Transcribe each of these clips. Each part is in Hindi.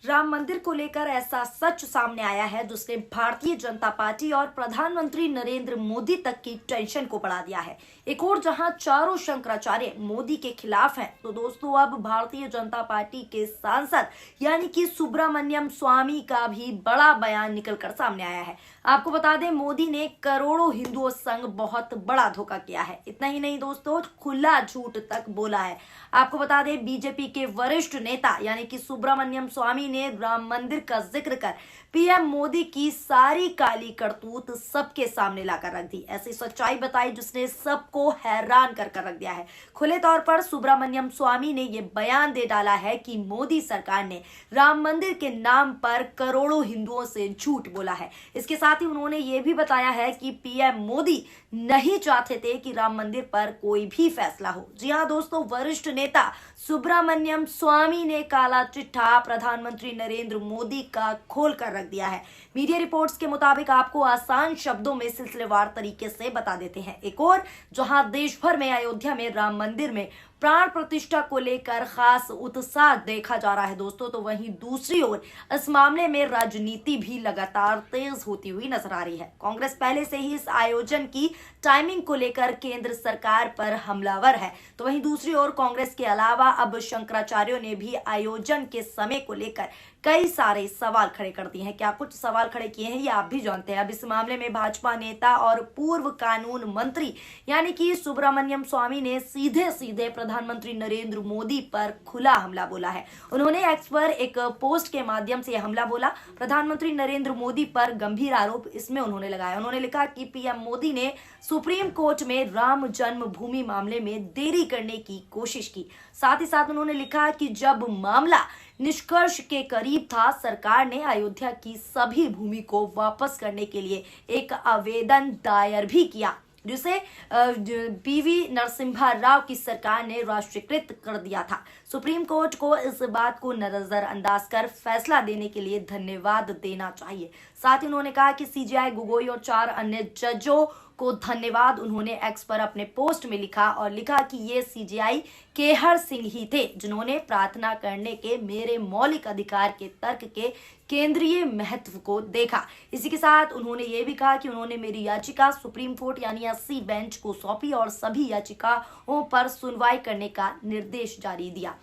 राम मंदिर को लेकर ऐसा सच सामने आया है जिसने भारतीय जनता पार्टी और प्रधानमंत्री नरेंद्र मोदी तक की टेंशन को बढ़ा दिया है। एक और जहां चारों शंकराचार्य मोदी के खिलाफ हैं, तो दोस्तों अब भारतीय जनता पार्टी के सांसद यानी कि सुब्रमण्यम स्वामी का भी बड़ा बयान निकलकर सामने आया है। आपको बता दें, मोदी ने करोड़ों हिंदुओं संग बहुत बड़ा धोखा किया है। इतना ही नहीं दोस्तों, खुला झूठ तक बोला है। आपको बता दें, बीजेपी के वरिष्ठ नेता यानी कि सुब्रमण्यम स्वामी ने राम मंदिर का जिक्र कर पीएम मोदी की सारी काली करतूत सबके सामने लाकर रख दी। ऐसी सच्चाई बताई जिसने सबको हैरान कर रख दिया है। खुले तौर पर सुब्रमण्यम स्वामी ने यह बयान दे डाला है कि मोदी सरकार ने राम मंदिर के नाम पर करोड़ों हिंदुओं से झूठ बोला है। इसके साथ ही उन्होंने ये भी बताया है कि पीएम मोदी नहीं चाहते थे कि राम मंदिर पर कोई भी फैसला हो। जी हाँ दोस्तों, वरिष्ठ नेता सुब्रमण्यम स्वामी ने काला चिट्ठा प्रधानमंत्री नरेंद्र मोदी का खोल कर रख दिया है। मीडिया रिपोर्ट्स के मुताबिक आपको आसान शब्दों में सिलसिलेवार तरीके से बता देते हैं। एक और जहां देश भर में अयोध्या में राम मंदिर में प्राण प्रतिष्ठा को लेकर खास उत्साह देखा जा रहा है दोस्तों, तो वहीं दूसरी ओर इस मामले में राजनीति भी लगातार तेज होती हुई नजर आ रही है। कांग्रेस पहले से ही इस आयोजन की टाइमिंग को लेकर केंद्र सरकार पर हमलावर है, तो वहीं दूसरी ओर कांग्रेस के अलावा अब शंकराचार्यों ने भी आयोजन के समय को लेकर कई सारे सवाल खड़े कर दिए हैं। क्या कुछ सवाल खड़े किए हैं ये आप भी जानते हैं। अब इस मामले में भाजपा नेता और पूर्व कानून मंत्री यानी कि सुब्रमण्यम स्वामी ने सीधे सीधे प्रधानमंत्री नरेंद्र मोदी पर खुला हमला बोला है। उन्होंने एक्स पर एक पोस्ट के माध्यम से यह हमला बोला। प्रधानमंत्री नरेंद्र मोदी पर गंभीर आरोप इसमें उन्होंने लगाया। उन्होंने लिखा कि पीएम मोदी ने सुप्रीम कोर्ट में राम जन्मभूमि मामले में देरी करने की कोशिश की। साथ ही साथ उन्होंने लिखा कि जब मामला निष्कर्ष के करीब था, सरकार ने अयोध्या की सभी भूमि को वापस करने के लिए एक आवेदन दायर भी किया, जिसे पीवी नरसिम्हा राव की सरकार ने राष्ट्रीयकृत कर दिया था। सुप्रीम कोर्ट को इस बात को नजरअंदाज कर फैसला देने के लिए धन्यवाद देना चाहिए। साथ ही उन्होंने कहा कि सीजेआई गोगोई और 4 अन्य जजों को धन्यवाद। उन्होंने एक्स पर अपने पोस्ट में लिखा और लिखा कि ये सीजेआई केहर सिंह ही थे जिन्होंने प्रार्थना करने के मेरे मौलिक अधिकार के तर्क के केंद्रीय महत्व को देखा। इसी के साथ उन्होंने ये भी कहा कि उन्होंने मेरी याचिका सुप्रीम कोर्ट यानी एससी बेंच को सौंपी और सभी याचिकाओं पर सुनवाई करने का निर्देश जारी दिया।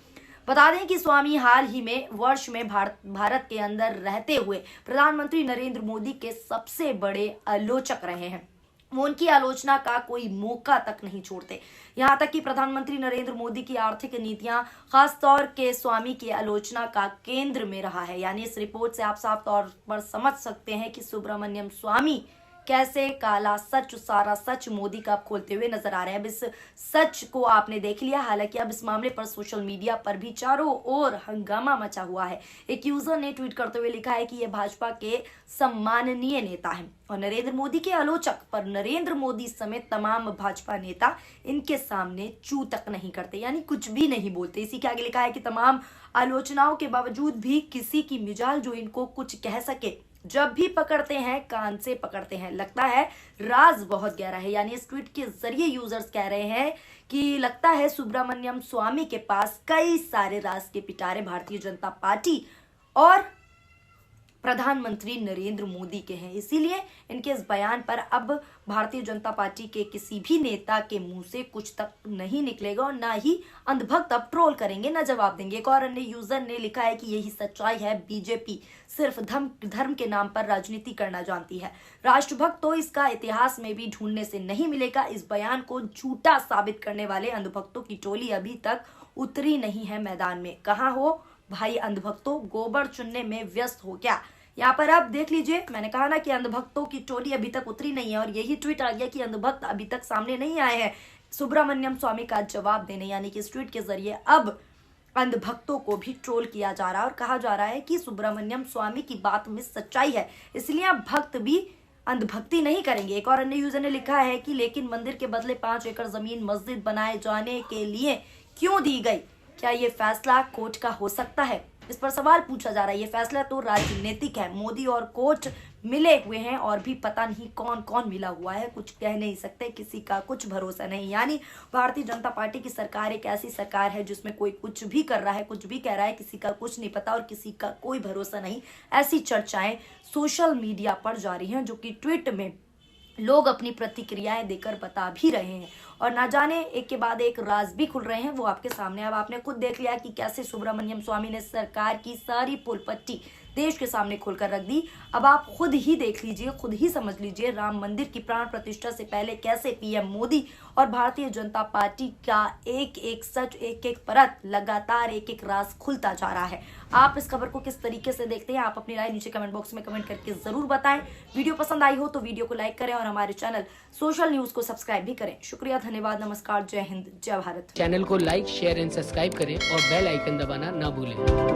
बता दें कि स्वामी हाल ही में वर्ष में भारत के अंदर रहते हुए प्रधानमंत्री नरेंद्र मोदी के सबसे बड़े आलोचक रहे हैं। वो उनकी आलोचना का कोई मौका तक नहीं छोड़ते। यहाँ तक कि प्रधानमंत्री नरेंद्र मोदी की आर्थिक नीतियां खास तौर के स्वामी की आलोचना का केंद्र में रहा है। यानी इस रिपोर्ट से आप साफ तौर पर समझ सकते हैं कि सुब्रमण्यम स्वामी कैसे काला सच, सारा सच मोदी का खोलते हुए नजर आ रहे हैं। अब इस सच को आपने देख लिया। हालांकि अब इस मामले पर सोशल मीडिया पर भी चारों ओर हंगामा मचा हुआ है। एक यूजर ने ट्वीट करते हुए लिखा है कि ये भाजपा के सम्माननीय नेता हैं और नरेंद्र मोदी के आलोचक, पर नरेंद्र मोदी समेत तमाम भाजपा नेता इनके सामने चू तक नहीं करते, यानी कुछ भी नहीं बोलते। इसी के आगे लिखा है कि तमाम आलोचनाओं के बावजूद भी किसी की मिजाल जो इनको कुछ कह सके, जब भी पकड़ते हैं कान से पकड़ते हैं। लगता है राज बहुत गहरा है। यानी इस ट्वीट के जरिए यूजर्स कह रहे हैं कि लगता है सुब्रमण्यम स्वामी के पास कई सारे राज के पिटारे भारतीय जनता पार्टी और प्रधानमंत्री नरेंद्र मोदी के हैं। इसीलिए इनके इस बयान पर अब भारतीय जनता पार्टी के किसी भी नेता के मुंह से कुछ तक नहीं निकलेगा और ना ही अंधभक्त अब ट्रोल करेंगे, ना जवाब देंगे। एक और अन्य यूजर ने लिखा है कि यही सच्चाई है, बीजेपी सिर्फ धर्म के नाम पर राजनीति करना जानती है। राष्ट्रभक्त तो इसका इतिहास में भी ढूंढने से नहीं मिलेगा। इस बयान को झूठा साबित करने वाले अंधभक्तों की टोली अभी तक उतरी नहीं है मैदान में। कहाँ हो भाई अंधभक्तों, गोबर चुनने में व्यस्त हो क्या? यहाँ पर आप देख लीजिए, मैंने कहा ना कि अंधभक्तों की टोली अभी तक उतरी नहीं है और यही ट्वीट आ गया कि अंधभक्त अभी तक सामने नहीं आए हैं सुब्रमण्यम स्वामी का जवाब देने। यानी कि इस ट्वीट के जरिए अब अंधभक्तों को भी ट्रोल किया जा रहा है और कहा जा रहा है कि सुब्रमण्यम स्वामी की बात में सच्चाई है, इसलिए अब भक्त भी अंधभक्ति नहीं करेंगे। एक और अन्य यूजर ने लिखा है कि लेकिन मंदिर के बदले 5 एकड़ जमीन मस्जिद बनाए जाने के लिए क्यों दी गई? क्या ये फैसला कोर्ट का हो सकता है? इस पर सवाल पूछा जा रहा है। ये फैसला तो राजनीतिक है। मोदी और कोर्ट मिले हुए हैं और भी पता नहीं कौन कौन मिला हुआ है, कुछ कह नहीं सकते, किसी का कुछ भरोसा नहीं। यानी भारतीय जनता पार्टी की सरकार एक ऐसी सरकार है जिसमें कोई कुछ भी कर रहा है, कुछ भी कह रहा है, किसी का कुछ नहीं पता और किसी का कोई भरोसा नहीं। ऐसी चर्चाएं सोशल मीडिया पर जारी हैं, जो कि ट्वीट में लोग अपनी प्रतिक्रियाएं देकर बता भी रहे हैं और ना जाने एक के बाद एक राज भी खुल रहे हैं, वो आपके सामने। अब आपने खुद देख लिया कि कैसे सुब्रमण्यम स्वामी ने सरकार की सारी पुल पट्टी देश के सामने खोलकर रख दी। अब आप खुद ही देख लीजिए, खुद ही समझ लीजिए, राम मंदिर की प्राण प्रतिष्ठा से पहले कैसे पीएम मोदी और भारतीय जनता पार्टी का एक एक सच, एक एक परत, लगातार एक एक राज खुलता जा रहा है। आप इस खबर को किस तरीके से देखते हैं, आप अपनी राय नीचे कमेंट बॉक्स में कमेंट करके जरूर बताएं। वीडियो पसंद आई हो तो वीडियो को लाइक करें और हमारे चैनल सोशल न्यूज को सब्सक्राइब भी करें। शुक्रिया, धन्यवाद, नमस्कार, जय हिंद, जय भारत। चैनल को लाइक, शेयर एंड सब्सक्राइब करें और बेल आइकन दबाना ना भूलें।